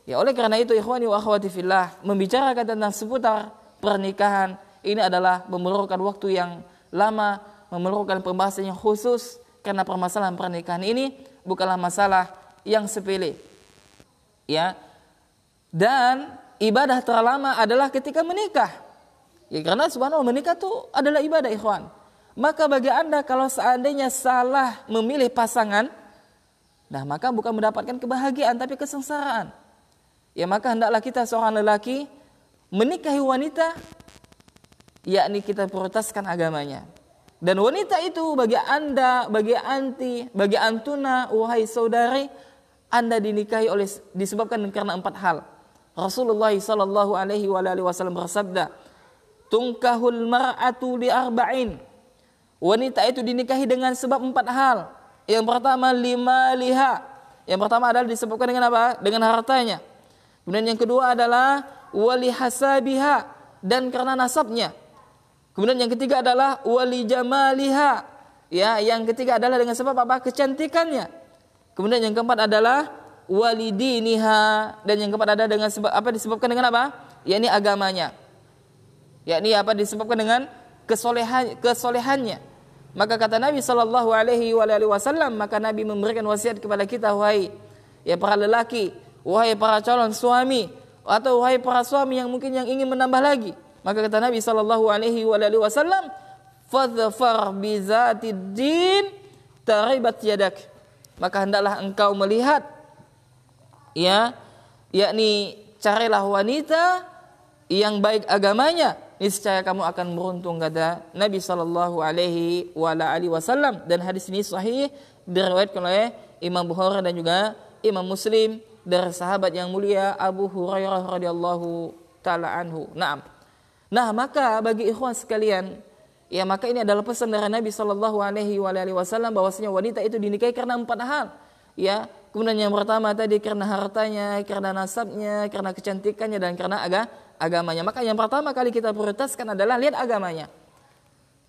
ya, oleh karena itu ikhwani wa akhwati fillah, membicarakan tentang seputar pernikahan ini adalah memerlukan waktu yang lama, memerlukan pembahasan yang khusus, karena permasalahan pernikahan ini bukanlah masalah yang sepele. Ya. Dan ibadah terlama adalah ketika menikah. Ya, karena subhanallah menikah itu adalah ibadah, ikhwan. Maka bagi Anda kalau seandainya salah memilih pasangan, nah, maka bukan mendapatkan kebahagiaan tapi kesengsaraan. Ya, maka hendaklah kita seorang lelaki menikahi wanita, yakni kita prioritaskan agamanya. Dan wanita itu bagi Anda, bagi anti, bagi antuna, wahai saudari, Anda dinikahi disebabkan karena 4 hal. Rasulullah sallallahu alaihi wasallam bersabda, "Tunkahul mar'atu li arba'in." Wanita itu dinikahi dengan sebab 4 hal. Yang pertama, limaliha, Yang pertama adalah disebabkan dengan apa? Dengan hartanya. Kemudian yang kedua adalah wali hasabiha, dan karena nasabnya. Kemudian yang ketiga adalah wali jamaliha. Ya, yang ketiga adalah dengan sebab apa? Kecantikannya. Kemudian yang keempat adalah wali diniha, dan yang keempat adalah dengan sebab apa? Disebabkan dengan apa? Yakni agamanya. Yakni apa? Disebabkan dengan kesolehannya. Maka kata Nabi sallallahu alaihi wasallam, maka Nabi memberikan wasiat kepada kita, wahai ya para lelaki, wahai para calon suami, atau wahai para suami yang mungkin yang ingin menambah lagi. Maka kata Nabi sallallahu alaihi wasallam, fadhfar bi zatid din taribat yadak. Maka hendaklah engkau melihat, ya, yakni carilah wanita yang baik agamanya, niscaya kamu akan beruntung, kata Nabi sallallahu alaihi wasallam. Dan hadis ini sahih, diriwayatkan oleh Imam Bukhari dan juga Imam Muslim dari sahabat yang mulia Abu Hurairah radhiyallahu taala anhu. Nah, maka bagi ikhwan sekalian, ya, maka ini adalah pesan dari Nabi sallallahu alaihi wasallam bahwasanya wanita itu dinikahi karena 4 hal. Ya, kemudian yang pertama tadi karena hartanya, karena nasabnya, karena kecantikannya, dan karena agamanya. Maka yang pertama kali kita prioritaskan adalah lihat agamanya.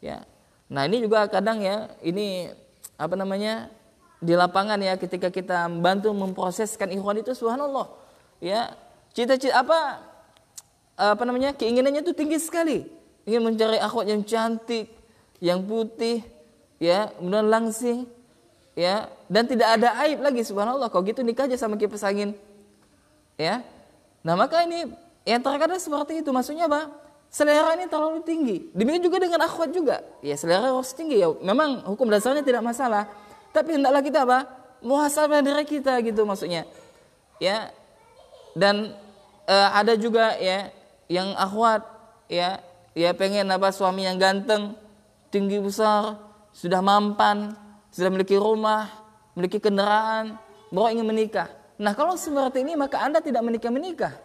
Ya. Nah, ini juga kadang ya, ini apa namanya? Di lapangan ya, ketika kita membantu memproseskan ikhwan itu, subhanallah. Ya, cita-cita apa namanya? Keinginannya itu tinggi sekali. Ingin mencari akhwat yang cantik, yang putih, ya, kemudian langsing, ya, dan tidak ada aib lagi, subhanallah. Kok gitu nikah aja sama kipas angin. Ya. Nah, maka ini yang terkadang seperti itu, maksudnya apa? Selera ini terlalu tinggi. Demikian juga dengan akhwat juga. Ya, selera harus tinggi ya. Memang hukum dasarnya tidak masalah. Tapi hendaklah kita apa? Muhasabah diri kita gitu maksudnya. Ya. Dan ada juga ya yang akhwat ya pengen apa? Suami yang ganteng, tinggi besar, sudah mampan, sudah memiliki rumah, memiliki kendaraan, baru ingin menikah. Nah, kalau seperti ini maka Anda tidak menikah.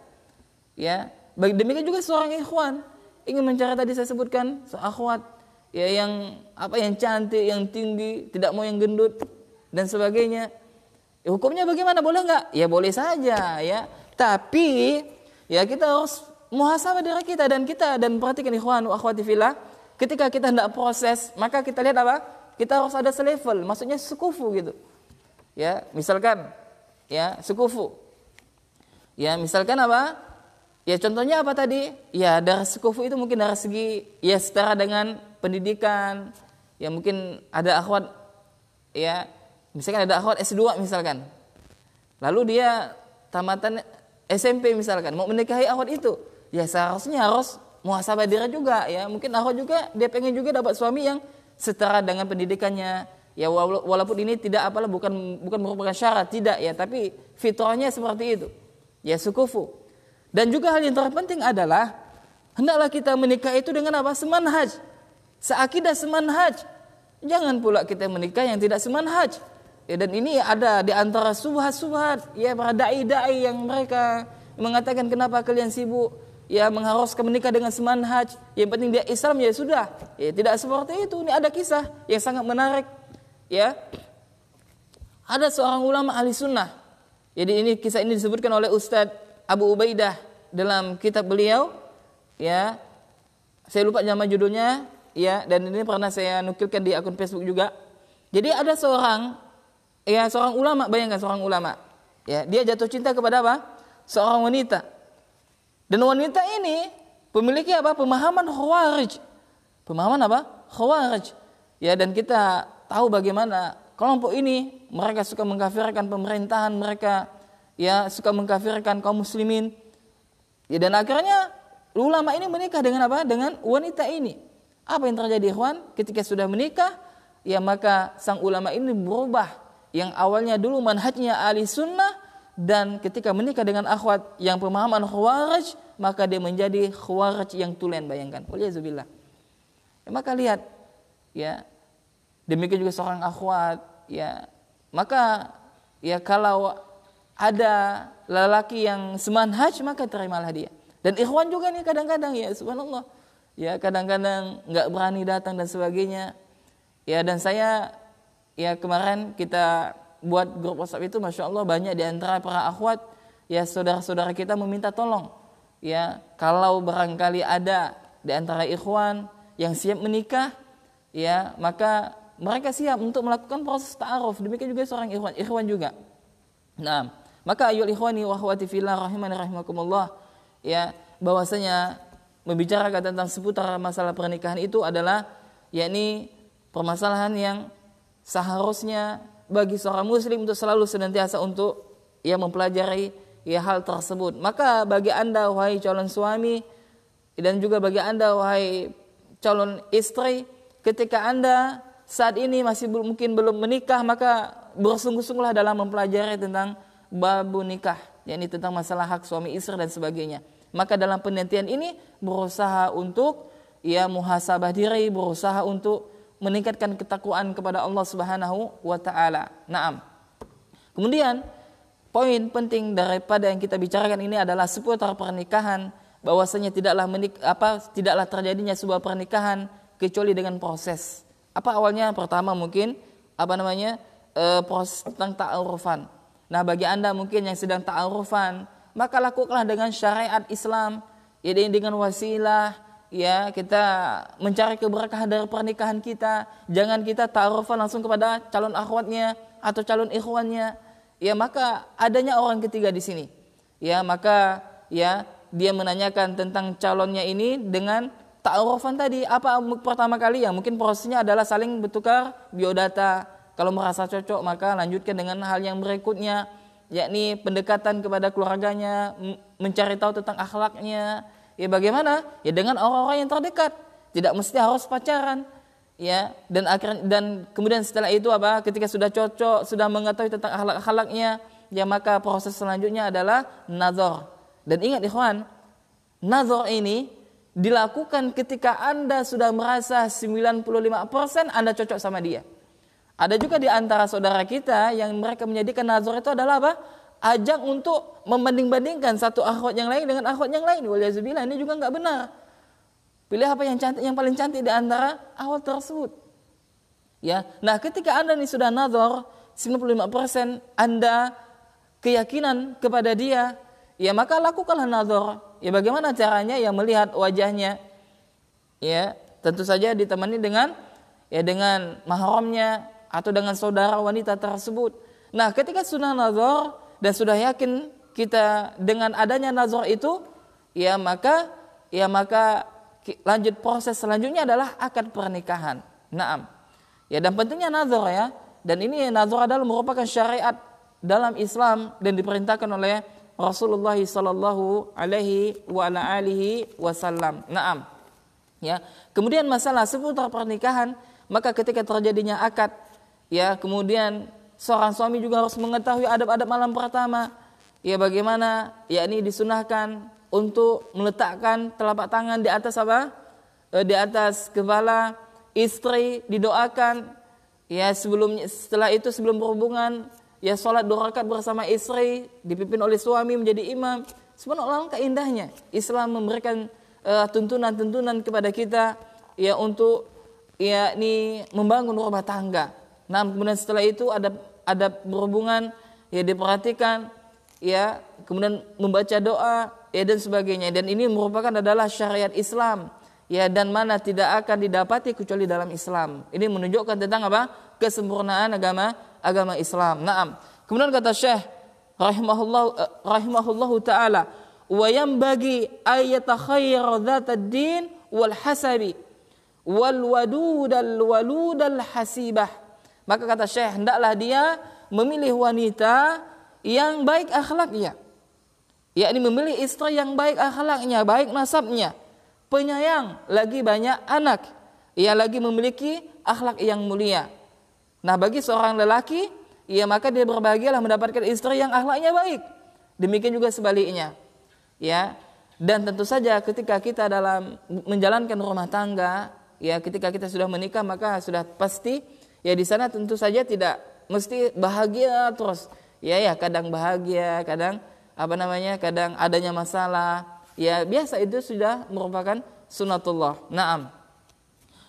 Ya, demikian juga seorang ikhwan ingin mencari, tadi saya sebutkan, akhwat ya yang apa, yang cantik, yang tinggi, tidak mau yang gendut dan sebagainya. Ya, hukumnya bagaimana? Boleh enggak? Ya boleh saja ya. Tapi ya kita harus muhasabah diri kita dan perhatikan ikhwan wa akhwati fillah, ketika kita hendak proses, maka kita lihat apa? Kita harus ada selevel, maksudnya sekufu gitu. Ya, misalkan ya sekufu. Ya, misalkan apa? Ya, contohnya apa tadi? Ya, dari sekufu itu mungkin dari segi ya setara dengan pendidikan. Ya, mungkin ada akhwat ya, misalkan ada akhwat S2 misalkan. Lalu dia tamatan SMP misalkan, mau menikahi akhwat itu. Ya, seharusnya harus muhasabah diri juga ya. Mungkin akhwat juga dia pengen juga dapat suami yang setara dengan pendidikannya. Ya, walaupun ini tidak apalah, bukan merupakan syarat, tidak ya, tapi fitrahnya seperti itu. Ya, sukufu. Dan juga hal yang terpenting adalah hendaklah kita menikah itu dengan apa? Semanhaj. Seakidah semanhaj. Jangan pula kita menikah yang tidak semanhaj. Ya, dan ini ada di antara subhat-subhat ya para dai-dai yang mereka mengatakan kenapa kalian sibuk ya mengharuskan menikah dengan semanhaj. Yang penting dia Islam ya sudah. Ya, tidak seperti itu. Ini ada kisah yang sangat menarik. Ya. Ada seorang ulama ahli sunnah. Jadi ini kisah ini disebutkan oleh Ustadz Abu Ubaidah dalam kitab beliau, ya, saya lupa nama judulnya, ya, dan ini pernah saya nukilkan di akun Facebook juga. Jadi ada seorang ulama, bayangkan seorang ulama, ya, dia jatuh cinta kepada apa? Seorang wanita, dan wanita ini memiliki apa? Pemahaman Khawarij, Khawarij, ya, dan kita tahu bagaimana kelompok ini mereka suka mengkafirkan pemerintahan mereka. Ya, suka mengkafirkan kaum muslimin. Ya, dan akhirnya ulama ini menikah dengan apa? Dengan wanita ini. Apa yang terjadi, ikhwan? Ketika sudah menikah, ya maka sang ulama ini berubah. Yang awalnya dulu manhajnya ahli sunnah, dan ketika menikah dengan akhwat yang pemahaman khawarij, maka dia menjadi khawarij yang tulen, bayangkan. Waliyahzubillah. Ya, maka lihat, ya, demikian juga seorang akhwat, ya, maka ya kalau ada lelaki yang semanhaj, maka terimalah dia. Dan ikhwan juga nih kadang-kadang ya subhanallah, ya kadang-kadang nggak berani datang dan sebagainya. Ya, dan saya ya kemarin kita buat grup WhatsApp itu, masya Allah banyak di antara para akhwat, ya saudara-saudara kita meminta tolong, ya kalau barangkali ada di antara ikhwan yang siap menikah, ya maka mereka siap untuk melakukan proses ta'aruf. Demikian juga seorang ikhwan juga. Nah, maka ayyuhal ikhwani wa akhwati fillah rahimani rahimakumullah, ya bahwasanya membicarakan tentang seputar masalah pernikahan itu adalah yakni permasalahan yang seharusnya bagi seorang muslim untuk selalu senantiasa untuk ya mempelajari ya hal tersebut. Maka bagi Anda wahai calon suami dan juga bagi Anda wahai calon istri, ketika Anda saat ini masih mungkin belum menikah, maka bersungguh-sungguhlah dalam mempelajari tentang babu nikah, yakni tentang masalah hak suami istri dan sebagainya. Maka dalam penelitian ini berusaha untuk ya muhasabah diri, berusaha untuk meningkatkan ketakwaan kepada Allah Subhanahu wa taala. Naam. Kemudian poin penting daripada yang kita bicarakan ini adalah seputar pernikahan, bahwasanya tidaklah terjadinya sebuah pernikahan kecuali dengan proses. Apa awalnya? Pertama mungkin proses tentang ta'arufan. Nah, bagi Anda mungkin yang sedang ta'arufan, maka lakukanlah dengan syariat Islam, ya dengan wasilah, ya kita mencari keberkahan dari pernikahan kita. Jangan kita ta'arufan langsung kepada calon akhwatnya atau calon ikhwannya. Ya maka adanya orang ketiga di sini. Ya maka ya dia menanyakan tentang calonnya ini dengan ta'arufan tadi. Apa pertama kali? Ya mungkin prosesnya adalah saling bertukar biodata. Kalau merasa cocok maka lanjutkan dengan hal yang berikutnya, yakni pendekatan kepada keluarganya, mencari tahu tentang akhlaknya. Ya bagaimana? Ya dengan orang-orang yang terdekat. Tidak mesti harus pacaran. Ya, dan kemudian setelah itu ketika sudah cocok, sudah mengetahui tentang akhlak-akhlaknya, ya maka proses selanjutnya adalah nazar. Dan ingat ikhwan, nazar ini dilakukan ketika Anda sudah merasa 95% Anda cocok sama dia. Ada juga di antara saudara kita yang mereka menjadikan nazar itu adalah ajang untuk membanding-bandingkan satu akhwat yang lain dengan akhwat yang lain. Waliyahzubillah, ini juga enggak benar. Pilih apa yang cantik, yang paling cantik di antara akhwat tersebut. Ya. Nah, ketika Anda ini sudah nazar 95% Anda keyakinan kepada dia, ya maka lakukanlah nazar. Ya bagaimana caranya? Ya melihat wajahnya. Ya, tentu saja ditemani dengan mahramnya atau dengan saudara wanita tersebut. Nah, ketika sudah nazar dan sudah yakin kita dengan adanya nazar itu, ya maka lanjut proses selanjutnya adalah akad pernikahan. Naam. Ya dan pentingnya nazar ya. Dan ini nazar adalah merupakan syariat dalam Islam dan diperintahkan oleh Rasulullah sallallahu alaihi wasallam. Naam. Ya. Kemudian masalah seputar pernikahan, maka ketika terjadinya akad, ya kemudian seorang suami juga harus mengetahui adab-adab malam pertama. Ya bagaimana yakni disunahkan untuk meletakkan telapak tangan di atas di atas kepala istri, didoakan. Ya setelah itu sebelum berhubungan, ya salat 2 rakaat bersama istri, dipimpin oleh suami menjadi imam. Subhanallah, keindahnya Islam memberikan tuntunan-tuntunan kepada kita ya untuk yakni membangun rumah tangga. Nah, kemudian setelah itu ada berhubungan ya diperhatikan, ya kemudian membaca doa ya dan sebagainya. Dan ini merupakan adalah syariat Islam ya, dan mana tidak akan didapati kecuali dalam Islam. Ini menunjukkan tentang kesempurnaan agama Islam. Naam. Kemudian kata Syekh rahimahullahu taala, wa yanbaghi ayatakhayyara dzatad din wal hasabi wal waludal hasibah. Maka kata Syekh, hendaklah dia memilih wanita yang baik akhlaknya, yakni memilih istri yang baik akhlaknya, baik nasabnya, penyayang, lagi banyak anak, ia lagi memiliki akhlak yang mulia. Nah, bagi seorang lelaki, ya maka dia berbahagialah mendapatkan istri yang akhlaknya baik. Demikian juga sebaliknya. Ya. Dan tentu saja ketika kita dalam menjalankan rumah tangga, ya ketika kita sudah menikah maka sudah pasti ya di sana tentu saja tidak mesti bahagia terus. Ya kadang bahagia, kadang kadang adanya masalah. Ya biasa, itu sudah merupakan sunatullah. Naam.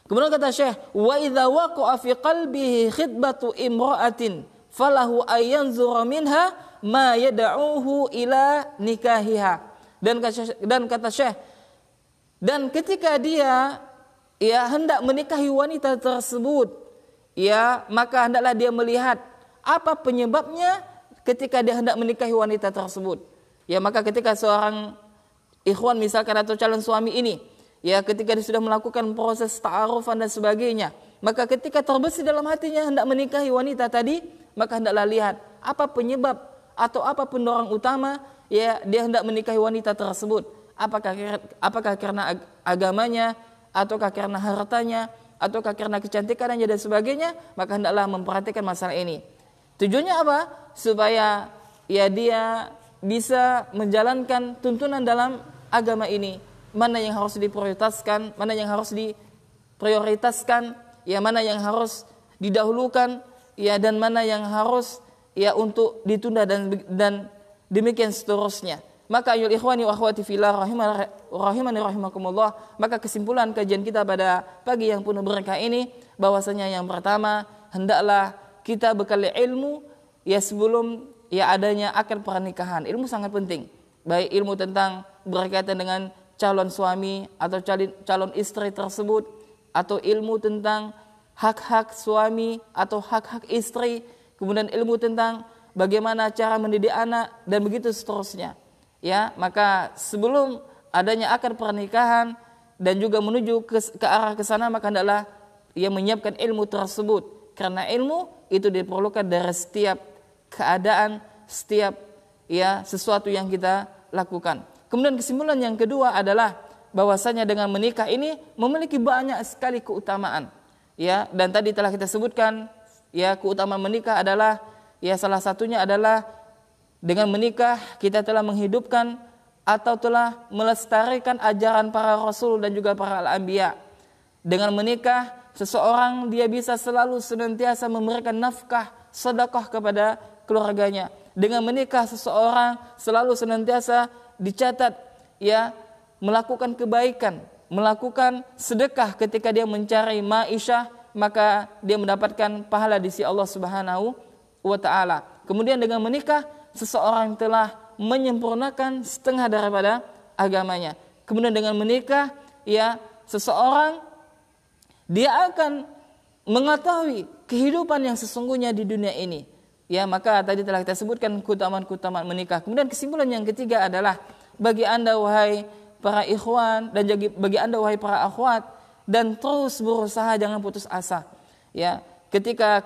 Kemudian kata Syekh, wa idza waqa'a fi qalbihi khidbatu imra'atin falahu ayyanzura minha ma yad'uhu ila nikahiha. Dan kata Syekh, dan ketika dia hendak menikahi wanita tersebut, maka hendaklah dia melihat apa penyebabnya ketika dia hendak menikahi wanita tersebut. Maka ketika seorang ikhwan misalkan atau calon suami ini, ketika dia sudah melakukan proses ta'arufan dan sebagainya, maka ketika terbesit dalam hatinya hendak menikahi wanita tadi, maka hendaklah lihat apa penyebab atau apa pendorong utama dia hendak menikahi wanita tersebut. Apakah karena agamanya, ataukah karena hartanya, ataukah karena kecantikannya dan sebagainya, maka hendaklah memperhatikan masalah ini. Tujuannya apa? Supaya dia bisa menjalankan tuntunan dalam agama ini. Mana yang harus diprioritaskan, mana yang harus diprioritaskan, mana yang harus didahulukan, dan mana yang harus untuk ditunda dan demikian seterusnya. Maka ayol ikhwani wa akhwati fillah rahimani rahimakumullah, maka kesimpulan kajian kita pada pagi yang penuh berkah ini bahwasanya yang pertama, hendaklah kita bekali ilmu sebelum adanya akad pernikahan. Ilmu sangat penting. Baik ilmu tentang berkaitan dengan calon suami atau calon istri tersebut, atau ilmu tentang hak-hak suami atau hak-hak istri, kemudian ilmu tentang bagaimana cara mendidik anak dan begitu seterusnya. Maka sebelum adanya akad pernikahan dan juga menuju ke arah ke sana, maka hendaklah menyiapkan ilmu tersebut. Karena ilmu itu diperlukan dari setiap keadaan, setiap sesuatu yang kita lakukan. Kemudian kesimpulan yang kedua adalah bahwasanya dengan menikah ini memiliki banyak sekali keutamaan. Dan tadi telah kita sebutkan keutamaan menikah adalah salah satunya adalah dengan menikah kita telah menghidupkan atau telah melestarikan ajaran para rasul dan juga para al-anbiya. Dengan menikah seseorang dia bisa selalu senantiasa memberikan nafkah, sedekah kepada keluarganya. Dengan menikah seseorang selalu senantiasa dicatat melakukan kebaikan, melakukan sedekah ketika dia mencari ma'isyah, maka dia mendapatkan pahala di sisi Allah Subhanahu wa taala. Kemudian dengan menikah seseorang telah menyempurnakan setengah daripada agamanya. Kemudian dengan menikah seseorang dia akan mengetahui kehidupan yang sesungguhnya di dunia ini. Maka tadi telah kita sebutkan keutamaan menikah. Kemudian kesimpulan yang ketiga adalah bagi Anda wahai para ikhwan dan bagi Anda wahai para akhwat, dan terus berusaha, jangan putus asa. Ketika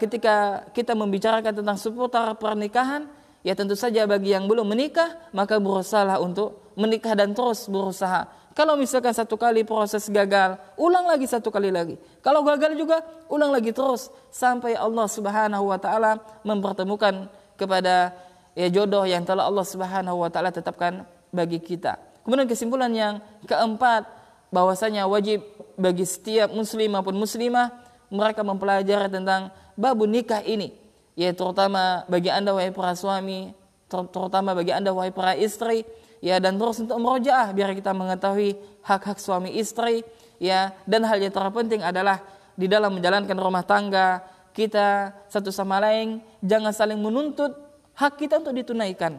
kita membicarakan tentang seputar pernikahan, tentu saja bagi yang belum menikah, maka berusahalah untuk menikah dan terus berusaha. Kalau misalkan satu kali proses gagal, ulang lagi satu kali lagi. Kalau gagal juga, ulang lagi terus sampai Allah Subhanahu wa taala mempertemukan kepada jodoh yang telah Allah Subhanahu wa taala tetapkan bagi kita. Kemudian kesimpulan yang keempat, bahwasanya wajib bagi setiap muslim maupun muslimah mereka mempelajari tentang bab nikah ini. Terutama bagi Anda wahai para suami, terutama bagi Anda wahai para istri, dan terus untuk merojaah biar kita mengetahui hak-hak suami istri, dan hal yang terpenting adalah di dalam menjalankan rumah tangga kita satu sama lain jangan saling menuntut hak kita untuk ditunaikan.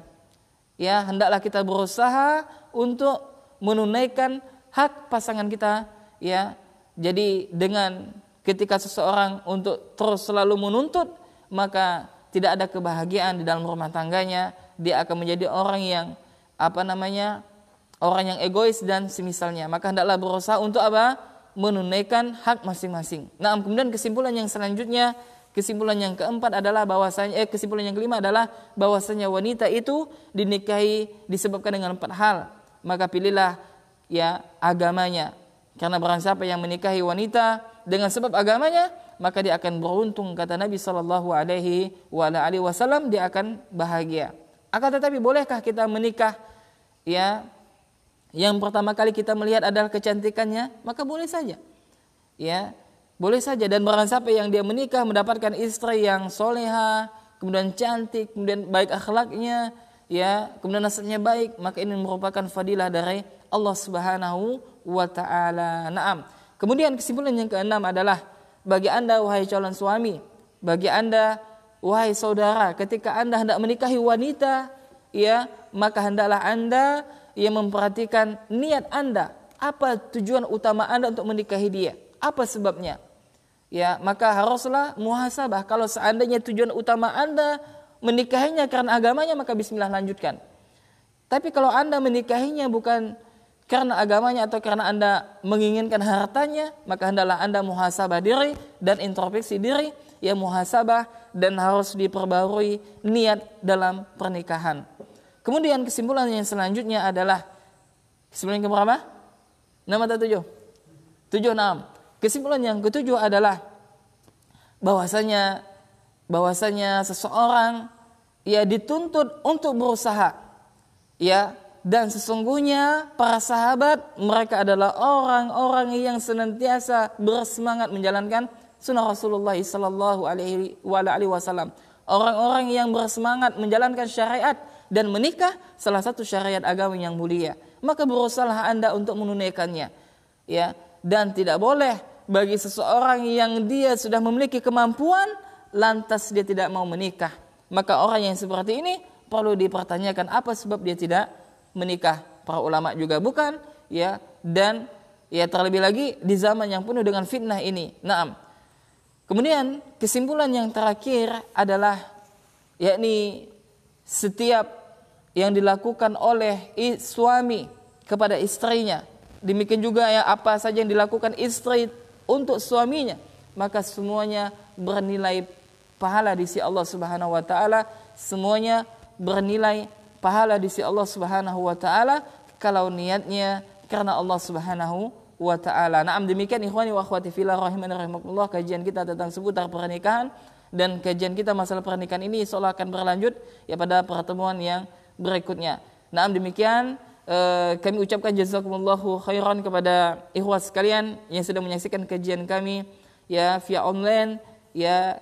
Hendaklah kita berusaha untuk menunaikan hak pasangan kita. Jadi dengan ketika seseorang untuk terus selalu menuntut, maka tidak ada kebahagiaan di dalam rumah tangganya. Dia akan menjadi orang yang orang yang egois dan semisalnya. Maka hendaklah berusaha untuk menunaikan hak masing-masing. Kemudian kesimpulan yang selanjutnya, kesimpulan yang keempat adalah bahwasanya kesimpulan yang kelima adalah bahwasanya wanita itu dinikahi disebabkan dengan 4 hal. Maka pilihlah agamanya. Karena barang siapa yang menikahi wanita dengan sebab agamanya, maka dia akan beruntung, kata Nabi sallallahu alaihi wasallam, dia akan bahagia. Akan tetapi bolehkah kita menikah yang pertama kali kita melihat adalah kecantikannya? Maka boleh saja. Boleh saja. Dan barang siapa yang dia menikah mendapatkan istri yang soleha, kemudian cantik, kemudian baik akhlaknya, kemudian nasabnya baik, maka ini merupakan fadilah dari Allah Subhanahu wa taala. Kemudian kesimpulan yang keenam adalah bagi Anda wahai calon suami, bagi Anda wahai saudara, ketika Anda hendak menikahi wanita, ya, maka hendaklah Anda memperhatikan niat Anda. Apa tujuan utama Anda untuk menikahi dia? Apa sebabnya? Ya, maka haruslah muhasabah. Kalau seandainya tujuan utama Anda menikahinya karena agamanya, maka bismillah lanjutkan. Tapi kalau Anda menikahinya bukan karena agamanya atau karena Anda menginginkan hartanya, maka hendaklah Anda muhasabah diri dan introspeksi diri, ya, muhasabah, dan harus diperbarui niat dalam pernikahan. Kemudian kesimpulan yang selanjutnya adalah kesimpulan yang keberapa? 6 atau 7? 7, 6. Kesimpulan yang ketujuh adalah bahwasanya seseorang ya dituntut untuk berusaha, ya. Dan sesungguhnya para sahabat mereka adalah orang-orang yang senantiasa bersemangat menjalankan sunnah Rasulullah sallallahu alaihi wasallam. Orang-orang yang bersemangat menjalankan syariat dan menikah salah satu syariat agama yang mulia. Maka berusahalah Anda untuk menunaikannya. Ya, dan tidak boleh bagi seseorang yang dia sudah memiliki kemampuan lantas dia tidak mau menikah. Maka orang yang seperti ini perlu dipertanyakan apa sebab dia tidak menikah. Para ulama juga bukan, ya, dan ya terlebih lagi di zaman yang penuh dengan fitnah ini. Naam. Kemudian kesimpulan yang terakhir adalah yakni setiap yang dilakukan oleh suami kepada istrinya, demikian juga ya apa saja yang dilakukan istri untuk suaminya, maka semuanya bernilai pahala di sisi Allah Subhanahu wa taala, semuanya bernilai pahala di sisi Allah Subhanahu wa taala kalau niatnya karena Allah Subhanahu wa taala. Naam, demikian ikhwani wa akhwati fillah rahimani rahimakumullah kajian kita tentang seputar pernikahan, dan kajian kita masalah pernikahan ini insyaallah akan berlanjut ya pada pertemuan yang berikutnya. Naam, demikian kami ucapkan jazakumullahu khairan kepada ikhwah sekalian yang sedang menyaksikan kajian kami ya via online, ya,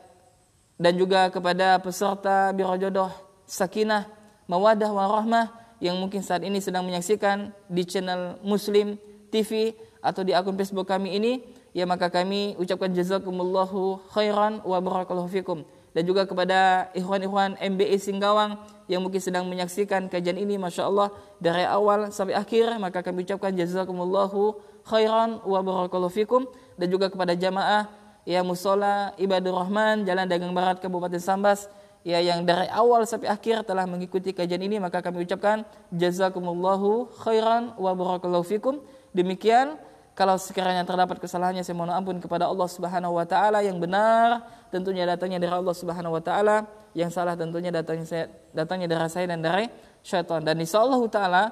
dan juga kepada peserta Biro Jodoh Sakinah Mawadah Warahmah yang mungkin saat ini sedang menyaksikan di channel Muslim TV atau di akun Facebook kami ini, ya, maka kami ucapkan jazakumullahu khairan wa barakallahu fikum. Dan juga kepada ikhwan-ikhwan MBI Singkawang yang mungkin sedang menyaksikan kajian ini, Masya Allah, dari awal sampai akhir, maka kami ucapkan jazakumullahu khairan wa barakallahu fikum. Dan juga kepada jamaah ya Musola Ibadur Rahman Jalan Dagang Barat Kabupaten Sambas, ya, yang dari awal sampai akhir telah mengikuti kajian ini, maka kami ucapkan jazakumullahu khairan wa barakallahu fikum. Demikian, kalau sekiranya terdapat kesalahannya saya mohon ampun kepada Allah Subhanahu wa taala. Yang benar tentunya datangnya dari Allah Subhanahu wa taala, yang salah tentunya datangnya dari saya dan dari syaitan. Dan insyaallah taala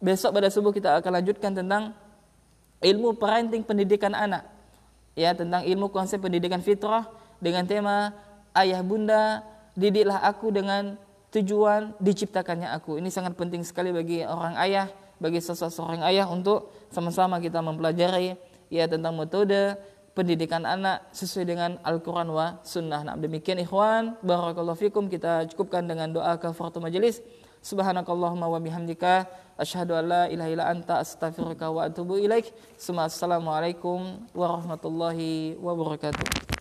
besok pada subuh kita akan lanjutkan tentang ilmu parenting, pendidikan anak. Ya, tentang ilmu konsep pendidikan fitrah dengan tema ayah bunda didiklah aku dengan tujuan diciptakannya aku. Ini sangat penting sekali bagi orang ayah, bagi seorang ayah untuk sama-sama kita mempelajari ya tentang metode pendidikan anak sesuai dengan Al-Quran wa Sunnah. Nah, demikian ikhwan, barakallahu fikum, kita cukupkan dengan doa kafaratul majelis. Subhanakallahumma wa bihamdika asyhadu an la ilaha illa anta astaghfiruka wa atubu ilaik. Assalamualaikum warahmatullahi wabarakatuh.